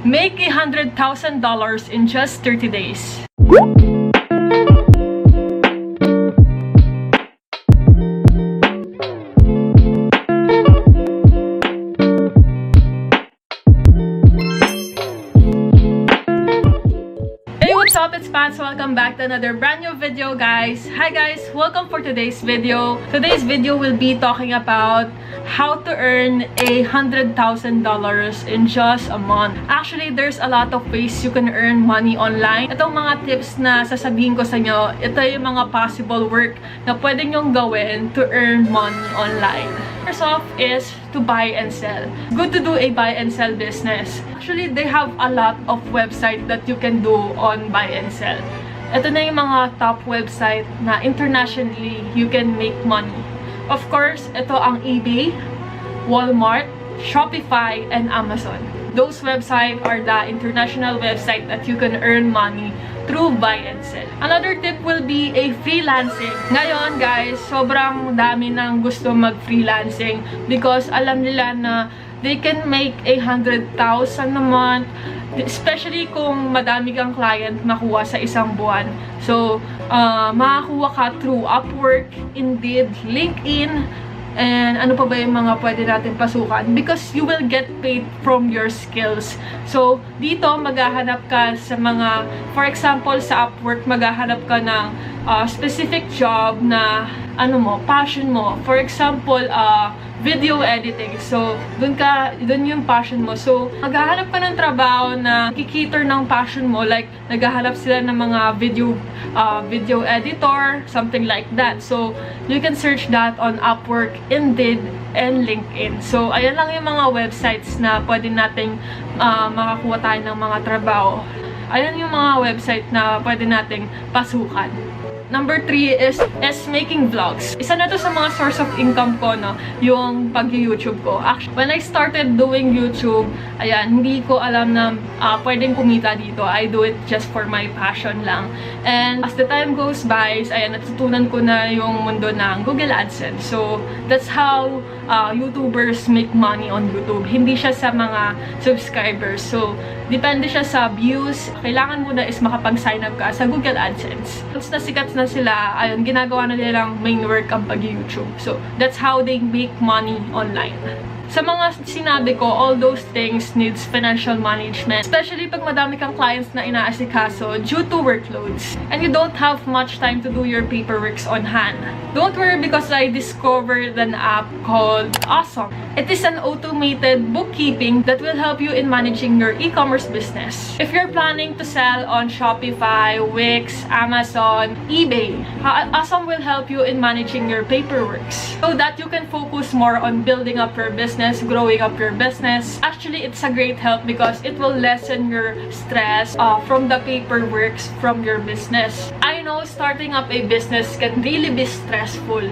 Make $100,000 in just 30 days. What's up, it's Pats. Welcome back to another brand new video, guys. Hi guys, welcome for today's video. Today's video will be talking about how to earn $100,000 in just a month. Actually, there's a lot of ways you can earn money online. Itong mga tips na sasabihin ko sa inyo, ito yung mga possible work na pwede nyong gawin to earn money online. First off is to buy and sell. Good to do a buy and sell business. Actually, they have a lot of websites that you can do on buy and sell. Ito na yung mga top website na internationally you can make money. Of course, ito ang eBay, Walmart, Shopify, and Amazon. Those websites are the international website that you can earn money through buy and sell. Another tip will be a freelancing. Ngayon, guys, sobrang dami nang gusto mag-freelancing because alam nila na they can make $100,000 a month, especially kung madami kang client makuha sa isang buwan. So, makakuha ka through Upwork, Indeed, LinkedIn, and ano pa ba yung mga pwede natin pasukan? Because you will get paid from your skills. So, dito, maghahanap ka sa mga, for example, sa Upwork, maghahanap ka ng specific job na, passion mo. For example, video editing. So, dun yung passion mo. So, maghahanap ka ng trabaho na kikater ng passion mo. Like, naghahanap sila ng mga video editor, something like that. So, you can search that on Upwork, Indeed, and LinkedIn. So, ayan lang yung mga websites na pwede nating makakuha tayo ng mga trabaho. Ayan yung mga website na pwede nating pasukan. Number 3 is making vlogs. Isa na to sa mga source of income ko, no? Yung pag-YouTube ko. Actually, when I started doing YouTube, ayan, hindi ko alam na pwedeng kumita dito. I do it just for my passion lang. And as the time goes by, ayan, natutunan ko na yung mundo ng Google AdSense. So, that's how YouTubers make money on YouTube. Hindi siya sa mga subscribers. So, depende siya sa views. Kailangan mo na is makapag-sign up ka sa Google AdSense. Once na sikat na sila, ayun, ginagawa na nilang main work ang pag-YouTube. So, that's how they make money online. Sa mga sinabi ko, all those things needs financial management. Especially pag madami kang clients na inaasikaso due to workloads. And you don't have much time to do your paperworks on hand. Don't worry because I discovered an app called Osome. It is an automated bookkeeping that will help you in managing your e-commerce business. If you're planning to sell on Shopify, Wix, Amazon, eBay, Osome will help you in managing your paperworks so that you can focus more on building up your business, growing up your business. Actually, it's a great help because it will lessen your stress from the paperwork from your business. I know starting up a business can really be stressful.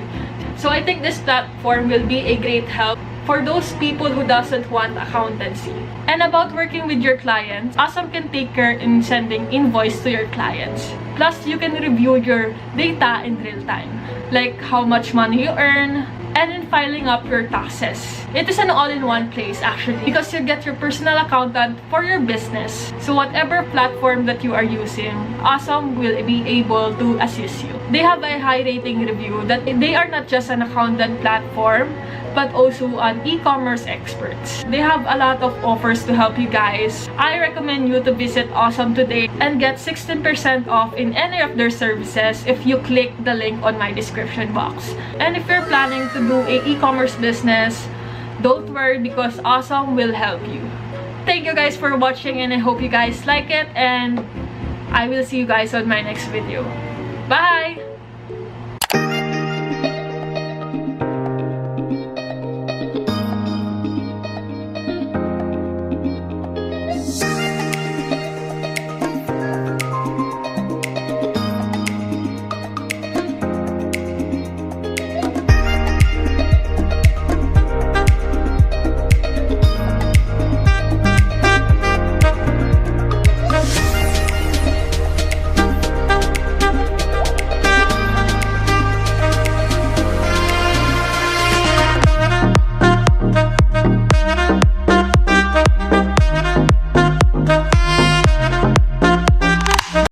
So I think this platform will be a great help for those people who doesn't want accountancy. And about working with your clients, Osome can take care in sending invoice to your clients. Plus, you can review your data in real time, like how much money you earn, and in filing up your taxes. It is an all-in-one place actually because you get your personal accountant for your business. So whatever platform that you are using, Osome will be able to assist you. They have a high rating review that they are not just an accountant platform, but also an e-commerce experts. They have a lot of offers to help you guys. I recommend you to visit Osome today and get 16% off in any of their services if you click the link on my description box. And if you're planning to do a e-commerce business, don't worry because Osome will help you. Thank you guys for watching and I hope you guys like it and I will see you guys on my next video. Bye!